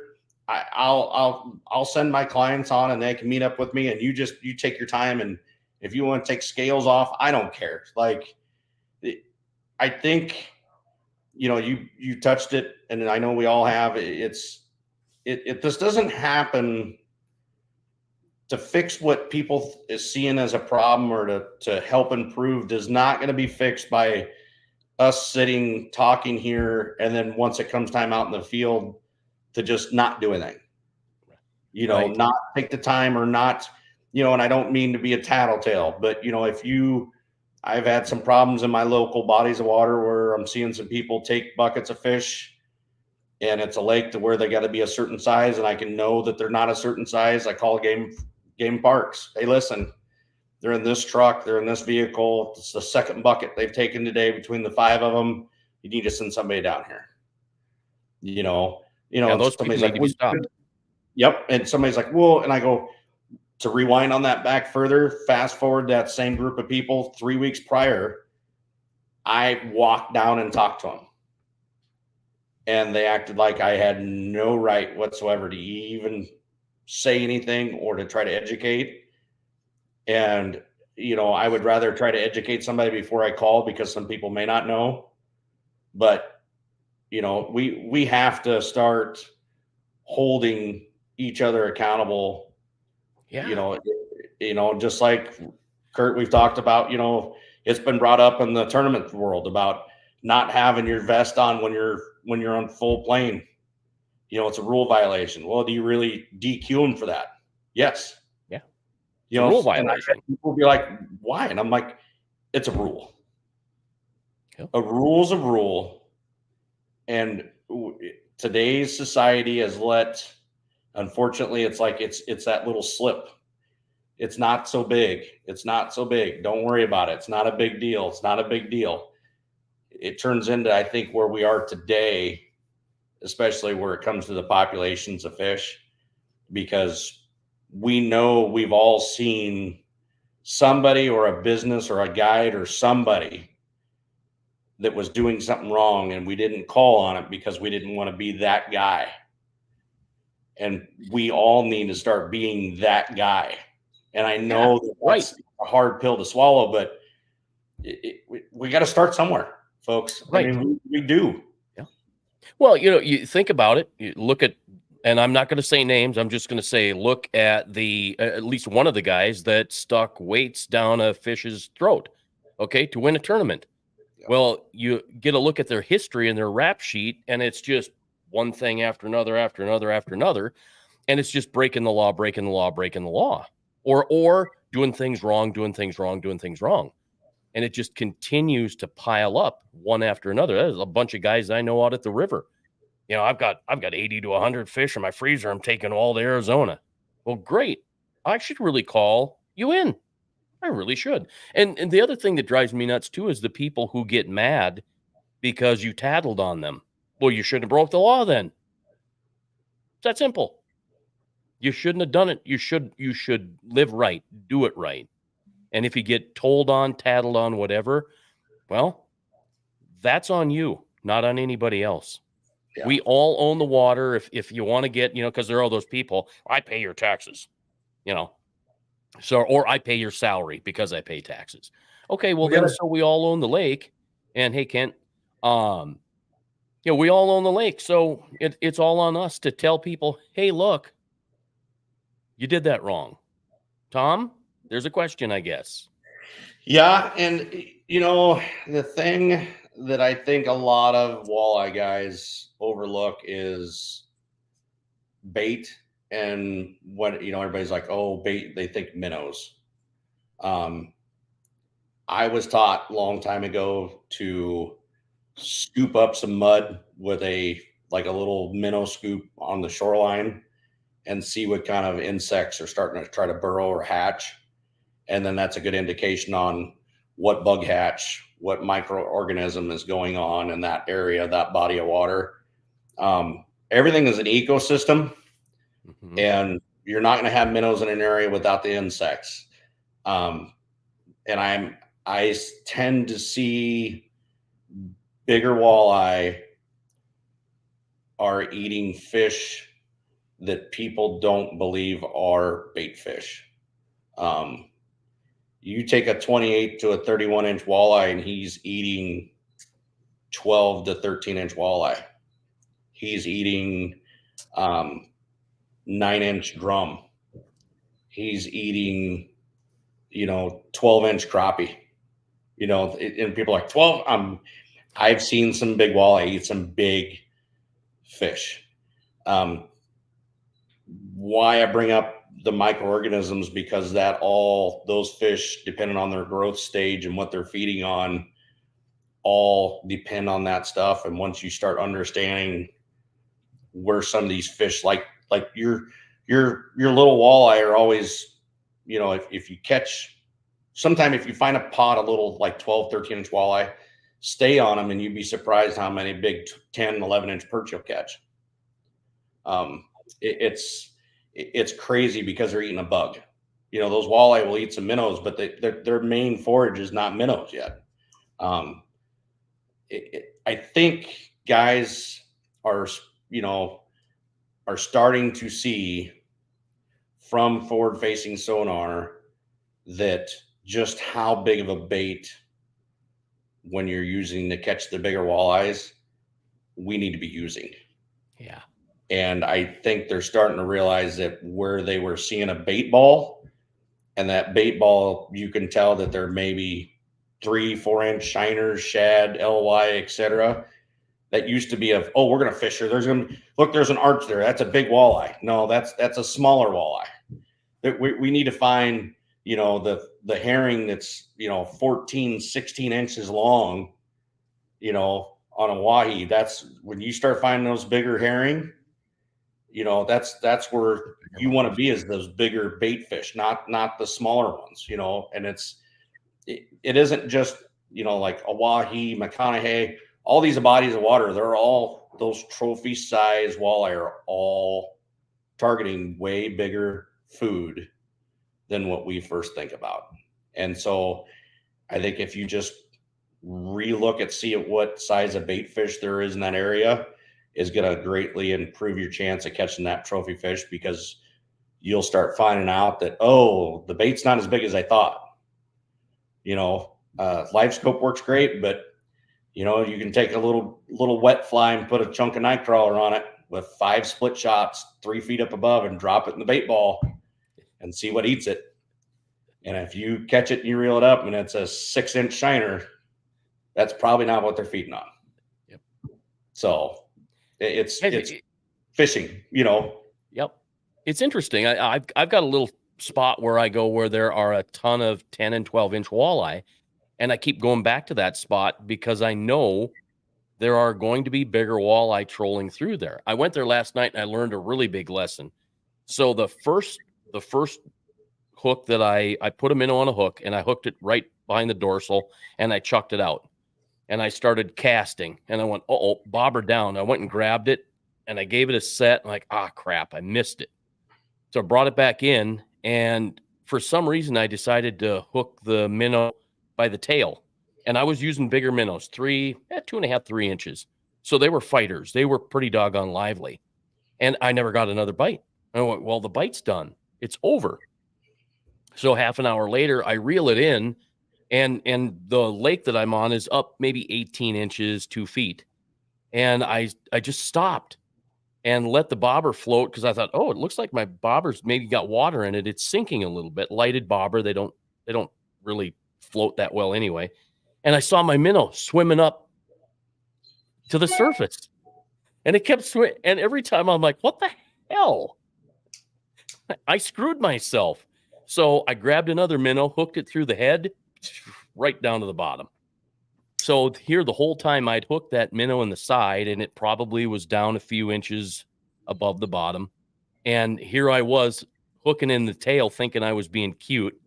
I'll send my clients on and they can meet up with me and you take your time. And if you want to take scales off, I don't care. Like I think, you touched it, and I know we all have. This doesn't happen to fix what people is seeing as a problem or to help improve. Does not going to be fixed by us sitting talking here, and then once it comes time out in the field to just not do anything. Right. Not take the time or not. And I don't mean to be a tattletale, but I've had some problems in my local bodies of water where I'm seeing some people take buckets of fish and it's a lake to where they got to be a certain size. And I can know that they're not a certain size. I call game parks. Hey, listen, they're in this truck. They're in this vehicle. It's the second bucket they've taken today between the 5 of them. You need to send somebody down here. Those people need to be stopped. Yep. And somebody's like, well, and I go, to rewind on that back further, fast forward that same group of people 3 weeks prior, I walked down and talked to them. And they acted like I had no right whatsoever to even say anything or to try to educate. And, I would rather try to educate somebody before I call because some people may not know. But, we have to start holding each other accountable. Yeah. Just like Kurt, we've talked about, it's been brought up in the tournament world about not having your vest on when you're on full plane. It's a rule violation. Well, do you really DQ them for that? Yes. Yeah. Rule violation. People be like, why? And I'm like, it's a rule. Yep. A rule's a rule. And today's society has unfortunately, it's like it's that little slip. It's not so big. It's not so big. Don't worry about it. It's not a big deal. It's not a big deal. It turns into, I think, where we are today, especially where it comes to the populations of fish, because we know we've all seen somebody or a business or a guide or somebody that was doing something wrong and we didn't call on it because we didn't want to be that guy. And we all need to start being that guy. And I know that's a hard pill to swallow, but we got to start somewhere, folks. Right. I mean, we do. Yeah. Well, you think about it. You look at, and I'm not going to say names. I'm just going to say, look at at least one of the guys that stuck weights down a fish's throat, to win a tournament. Yeah. Well, you get a look at their history and their rap sheet, and it's just one thing after another, after another, after another. And it's just breaking the law, breaking the law, breaking the law, or doing things wrong, doing things wrong, doing things wrong. And it just continues to pile up one after another. There's a bunch of guys I know out at the river. I've got 80 to 100 fish in my freezer. I'm taking all to Arizona. Well, great. I should really call you in. I really should. And the other thing that drives me nuts too is the people who get mad because you tattled on them. Well, you shouldn't have broke the law then. It's that simple. You shouldn't have done it. You should live right, do it right. And if you get told on, tattled on, whatever, well, that's on you, not on anybody else. Yeah. We all own the water. If you want to get, because there are all those people, I pay your taxes, or I pay your salary because I pay taxes. Okay, well so we all own the lake. And hey, Kent, we all own the lake, so it's all on us to tell people, hey, look, you did that wrong. Tom, there's a question, I guess. Yeah, and the thing that I think a lot of walleye guys overlook is bait, and what everybody's like, oh, bait, they think minnows. I was taught a long time ago to scoop up some mud with like a little minnow scoop on the shoreline and see what kind of insects are starting to try to burrow or hatch. And then that's a good indication on what bug hatch, what microorganism is going on in that area, that body of water. Everything is an ecosystem, and you're not going to have minnows in an area without the insects. And I tend to see bigger walleye are eating fish that people don't believe are bait fish. You take a 28 to a 31 inch walleye and he's eating 12 to 13 inch walleye. He's eating 9-inch drum. He's eating, 12-inch crappie. And people are like 12. I've seen some big walleye eat some big fish. Why I bring up the microorganisms, because those fish, depending on their growth stage and what they're feeding on, all depend on that stuff. And once you start understanding where some of these fish, like your little walleye are always, if you catch, sometime if you find a pot of little like 12, 13-inch walleye, stay on them and you'd be surprised how many big 10, 11-inch perch you'll catch. It's crazy because they're eating a bug. Those walleye will eat some minnows, but their main forage is not minnows yet. I think guys are starting to see from forward-facing sonar that just how big of a bait, when you're using to catch the bigger walleyes, we need to be using. Yeah. And I think they're starting to realize that where they were seeing a bait ball, and that bait ball, you can tell that they're maybe 3-4 inch shiners, shad, LY, etc. That used to be we're going to fish here. There's an arch there. That's a big walleye. No, that's a smaller walleye. We need to find, the herring that's, 14, 16 inches long, on a wahi. That's when you start finding those bigger herring, that's where you want to be, is those bigger bait fish, not the smaller ones, and it isn't just, like a wahi, McConaughey, all these bodies of water, they're all, those trophy size walleye are all targeting way bigger food than what we first think about. And so I think if you just see at what size of bait fish there is in that area, is going to greatly improve your chance of catching that trophy fish, because you'll start finding out that, the bait's not as big as I thought. Live scope works great, but you can take a little wet fly and put a chunk of night crawler on it with 5 split shots 3 feet up above and drop it in the bait ball and see what eats it. And if you catch it and you reel it up and it's a 6-inch shiner, that's probably not what they're feeding on. Yep. So it's fishing, Yep. It's interesting. I've got a little spot where I go where there are a ton of 10 and 12-inch walleye. And I keep going back to that spot because I know there are going to be bigger walleye trolling through there. I went there last night and I learned a really big lesson. So the first hook that I put a minnow on a hook, and I hooked it right behind the dorsal and I chucked it out. And I started casting and I went, bobber down. I went and grabbed it and I gave it a set. I'm like, crap, I missed it. So I brought it back in, and for some reason I decided to hook the minnow by the tail, and I was using bigger minnows, 2.5, 3 inches. So they were fighters. They were pretty doggone lively, and I never got another bite. I went, well, the bite's done. It's over. So half an hour later, I reel it in, and the lake that I'm on is up maybe 18 inches, 2 feet. And I just stopped and let the bobber float, because I thought, it looks like my bobber's maybe got water in it. It's sinking a little bit. Lighted bobber, they don't really float that well anyway. And I saw my minnow swimming up to the surface, and it kept swimming. And every time I'm like, what the hell? I screwed myself. So I grabbed another minnow, hooked it through the head, right down to the bottom. So here, the whole time I'd hooked that minnow in the side, and it probably was down a few inches above the bottom. And here I was hooking in the tail, thinking I was being cute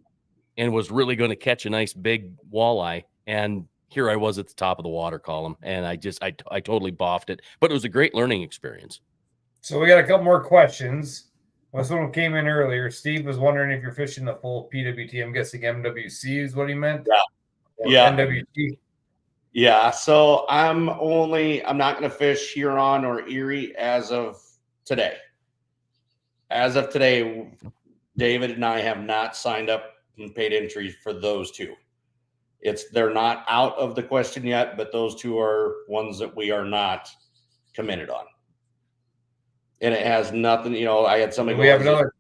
and was really going to catch a nice big walleye. And here I was at the top of the water column, and I totally boffed it. But it was a great learning experience. So we got a couple more questions. This one came in earlier. Steve was wondering if you're fishing the full PWT. I'm guessing MWC is what he meant. Yeah. MWT. Yeah. So I'm not going to fish Huron or Erie as of today. As of today, David and I have not signed up and paid entry for those two. They're not out of the question yet, but those two are ones that we are not committed on. And it has nothing, I had somebody. We have another.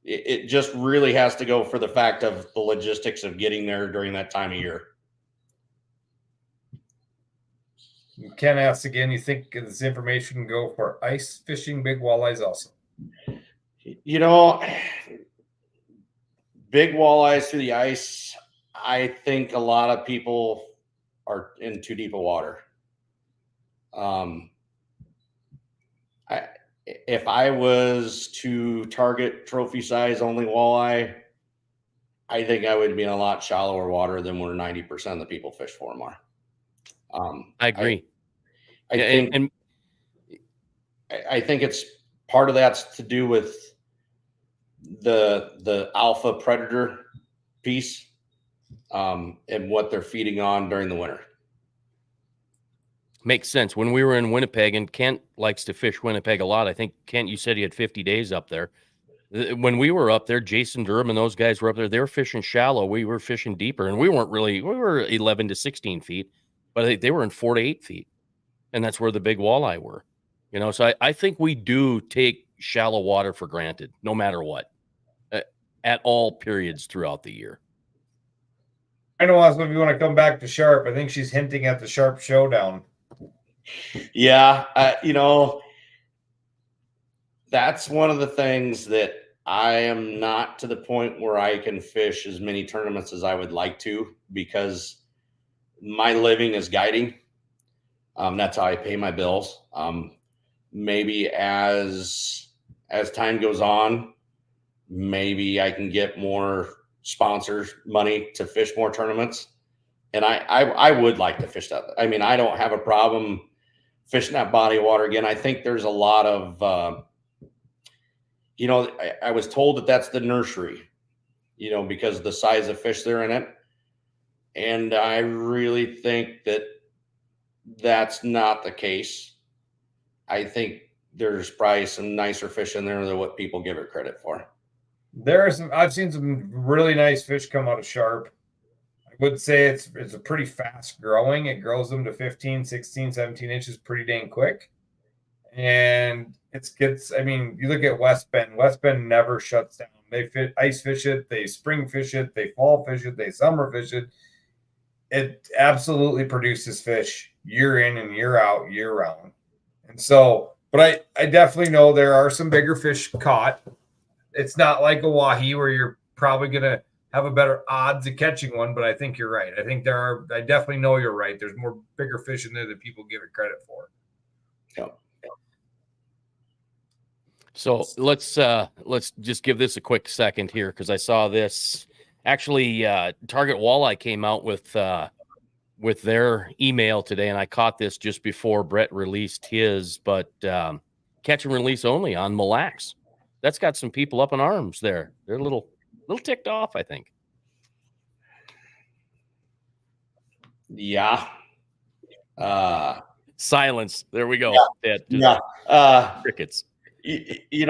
It just really has to go for the fact of the logistics of getting there during that time of year. Ken asks again, you think this information can go for ice fishing big walleyes also? Big walleyes through the ice, I think a lot of people are in too deep of water. If I was to target trophy size only walleye, I think I would be in a lot shallower water than where 90% of the people fish for them are. I agree. I think it's part of that's to do with the alpha predator piece, and what they're feeding on during the winter. Makes sense. When we were in Winnipeg, and Kent likes to fish Winnipeg a lot. I think, Kent, you said he had 50 days up there. When we were up there, Jason Durham and those guys were up there. They were fishing shallow. We were fishing deeper, and we were 11 to 16 feet, but they were in 4 to 8 feet. And that's where the big walleye were, So I think we do take shallow water for granted, no matter what, at all periods throughout the year. I know also if you want to come back to Sharp, I think she's hinting at the Sharp Showdown. Yeah, that's one of the things that I am not to the point where I can fish as many tournaments as I would like to, because my living is guiding. That's how I pay my bills. Maybe as time goes on, maybe I can get more sponsors money to fish more tournaments. And I would like to fish that. I mean, I don't have a problem fishing that body of water again. I think there's a lot of, I was told that that's the nursery, because of the size of fish that are in it. And I really think that that's not the case. I think there's probably some nicer fish in there than what people give it credit for. I've seen some really nice fish come out of Sharp. I would say it's a pretty fast growing. It grows them to 15, 16, 17 inches pretty dang quick. And you look at West Bend. West Bend never shuts down. They ice fish it, they spring fish it, they fall fish it, they summer fish it. It absolutely produces fish year in and year out, year round. And so, but I definitely know there are some bigger fish caught. It's not like a wahi where you're probably going to have a better odds of catching one, but I think you're right. I definitely know you're right. There's more bigger fish in there than people give it credit for. Yep. So let's just give this a quick second here, because I saw this. Actually, Target Walleye came out with their email today, and I caught this just before Brett released his. But catch and release only on Mille Lacs. That's got some people up in arms there. They're a little ticked off, I think. Yeah. Silence. There we go. Yeah. Crickets. It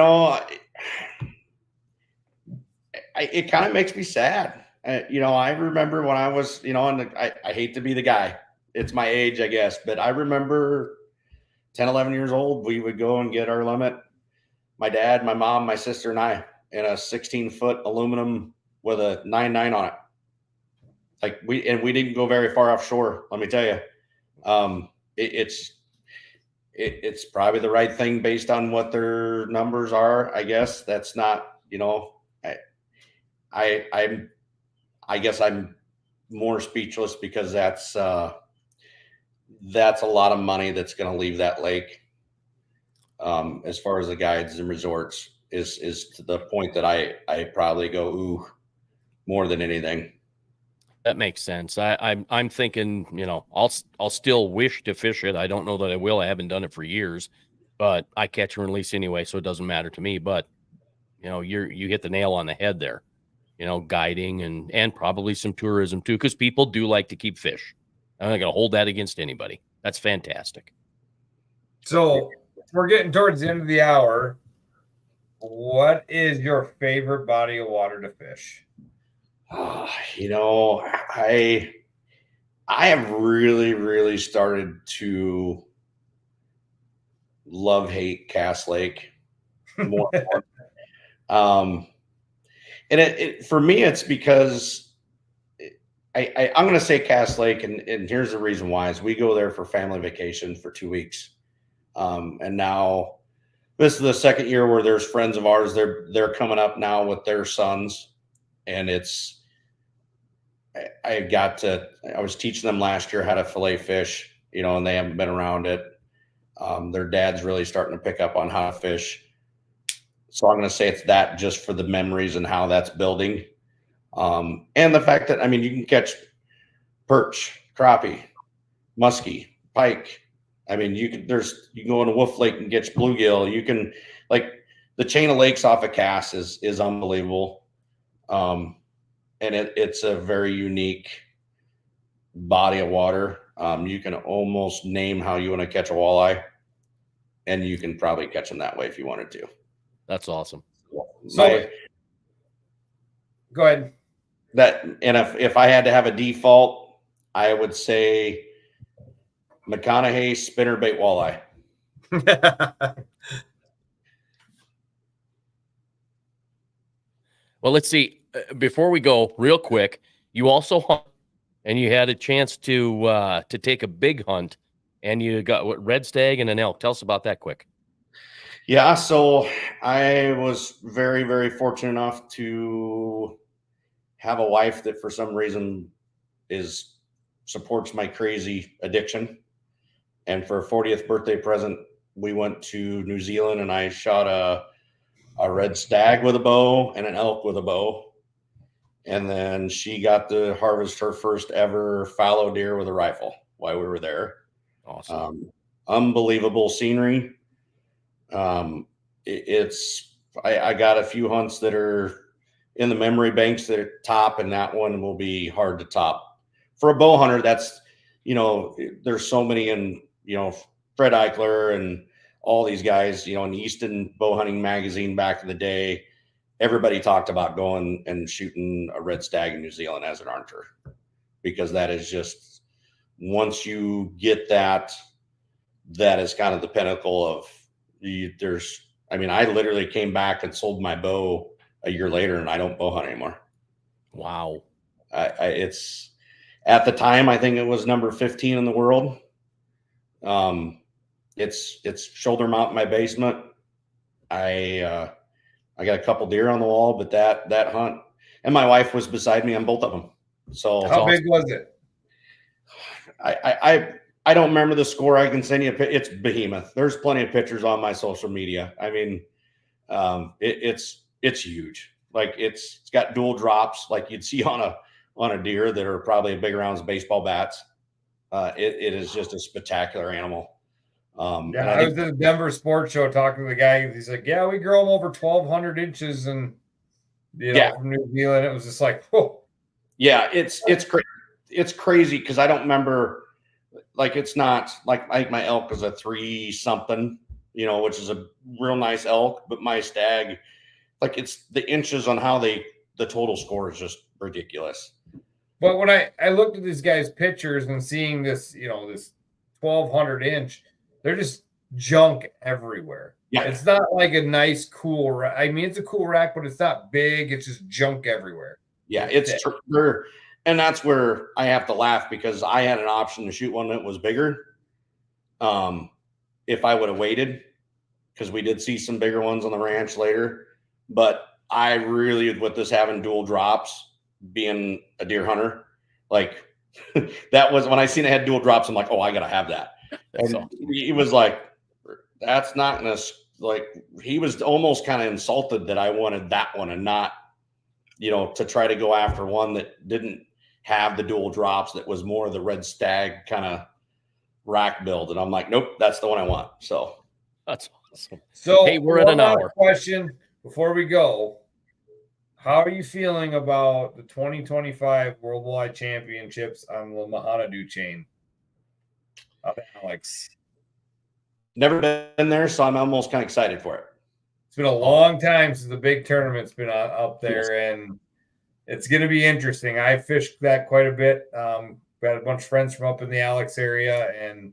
kind of makes me sad. I remember when I was, and I hate to be the guy. It's my age, I guess. But I remember 10, 11 years old, we would go and get our limit. My dad, my mom, my sister, and I, in a 16-foot aluminum with a 9.9 on it. We didn't go very far offshore. Let me tell you, it's probably the right thing based on what their numbers are. I guess that's not, I guess I'm more speechless because that's a lot of money that's going to leave that lake. As far as the guides and resorts is to the point that I probably go, ooh, more than anything. That makes sense. I'm thinking, I'll still wish to fish it. I don't know that I will. I haven't done it for years, but I catch and release anyway, so it doesn't matter to me. But you hit the nail on the head there. Guiding and probably some tourism too, because people do like to keep fish. I'm not going to hold that against anybody. That's fantastic. So we're getting towards the end of the hour. What is your favorite body of water to fish? I have really, really started to love-hate Cass Lake more. And it for me, it's because I'm going to say Cass Lake, and here's the reason why: is we go there for family vacation for 2 weeks, and now this is the second year where there's friends of ours. They're coming up now with their sons, and I was teaching them last year how to fillet fish, and they haven't been around it. Their dad's really starting to pick up on how to fish. So I'm going to say it's that, just for the memories and how that's building. And the fact that, you can catch perch, crappie, muskie, pike. You can go into Wolf Lake and get bluegill. You can, the chain of lakes off of Cass is unbelievable. And it's a very unique body of water. You can almost name how you want to catch a walleye, and you can probably catch them that way if you wanted to. That's awesome. So, go ahead. And if I had to have a default, I would say McConaughey spinnerbait walleye. Well, let's see. Before we go, real quick, you also hunt, and you had a chance to take a big hunt, and you got red stag and an elk. Tell us about that quick. Yeah, so I was very, very fortunate enough to have a wife that for some reason supports my crazy addiction. And for a 40th birthday present, we went to New Zealand, and I shot a red stag with a bow and an elk with a bow. And then she got to harvest her first ever fallow deer with a rifle while we were there. Awesome. Unbelievable scenery. I got a few hunts that are in the memory banks that are top, and that one will be hard to top. For a bow hunter, that's, there's so many in, Fred Eichler and all these guys, in Easton Bow Hunting Magazine back in the day, everybody talked about going and shooting a red stag in New Zealand as an archer, because that is just, once you get that is kind of the pinnacle of I literally came back and sold my bow a year later, and I don't bow hunt anymore. Wow. It's, at the time, I think it was number 15 in the world. It's shoulder mount in my basement. I got a couple deer on the wall, but that hunt, and my wife was beside me on both of them. So how big was it? I don't remember the score. I can send you it's behemoth. There's plenty of pictures on my social media. It's huge. It's got dual drops like you'd see on a deer that are probably as big around as baseball bats. It is just a spectacular animal. I was at the Denver Sports Show talking to the guy. He's like, "Yeah, we grow them over 1,200 inches, and from New Zealand." It was just like, whoa. Yeah, it's crazy because I don't remember. It's not like my elk is a 3-something, which is a real nice elk, but my stag, it's the inches on how the total score is just ridiculous. But when I looked at these guys' pictures and seeing this, this 1,200 inch, they're just junk everywhere. Yeah. It's not like a nice, cool rack. It's a cool rack, but it's not big. It's just junk everywhere. Yeah, it's true. And that's where I have to laugh, because I had an option to shoot one that was bigger. If I would have waited, because we did see some bigger ones on the ranch later. But I really, with this having dual drops, being a deer hunter, Like that was when I seen it had dual drops. I'm like, oh, I gotta have that. And awesome. he was like, that's not gonna like. He was almost kind of insulted that I wanted that one and not, to try to go after one that didn't have the dual drops. That was more of the red stag kind of rack build. And I'm like, nope, that's the one I want. So that's awesome. So hey, we're at an hour. Question before we go. How are you feeling about the 2025 Worldwide Championships on the Mahanadu chain? Alex. Never been there, so I'm almost kind of excited for it. It's been a long time since the big tournament's been up there, and it's going to be interesting. I fished that quite a bit. Got a bunch of friends from up in the Alex area, and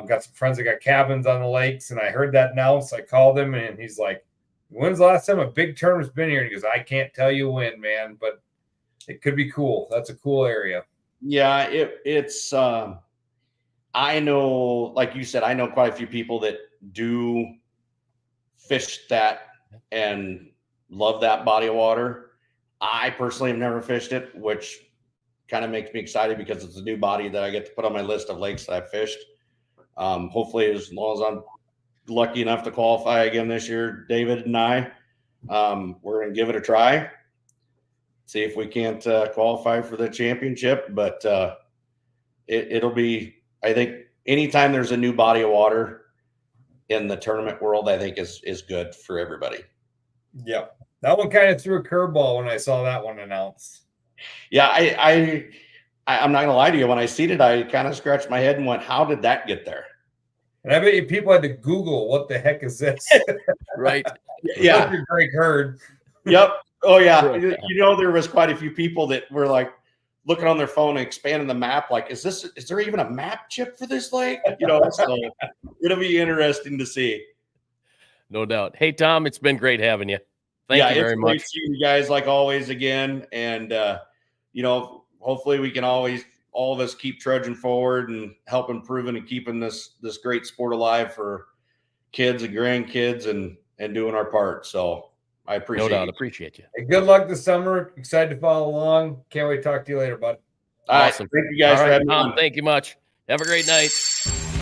got some friends that got cabins on the lakes, and I heard that announced. I called him, and he's like, when's the last time a big tournament's been here? And he goes, I can't tell you when, man, but it could be cool. That's a cool area. Yeah, it's I know, like you said, I know quite a few people that do fish that and love that body of water. I personally have never fished it, which kind of makes me excited because it's a new body that I get to put on my list of lakes that I've fished. Hopefully, as long as I'm lucky enough to qualify again this year, David and I, we're going to give it a try, see if we can't qualify for the championship. But it'll be, I think, anytime there's a new body of water in the tournament world, I think is good for everybody. Yeah, that one kind of threw a curveball when I saw that one announced. Yeah, I'm not going to lie to you. When I seen it, I kind of scratched my head and went, how did that get there? And I bet you people had to Google, what the heck is this? Right. Yeah. Greg Hurd. Yep. Oh, yeah. There was quite a few people that were like looking on their phone and expanding the map. Like, is there even a map chip for this lake? So it'll be interesting to see. No doubt. Hey, Tom, it's been great having you. Thank you very much. It's great seeing you guys like always again. And, hopefully we can always, all of us, keep trudging forward and help improving and keeping this great sport alive for kids and grandkids and doing our part. So I appreciate it. No doubt. Appreciate you. Hey, good luck this summer. Excited to follow along. Can't wait to talk to you later, bud. Awesome. Thank you guys for having me on. Thank you much. Have a great night.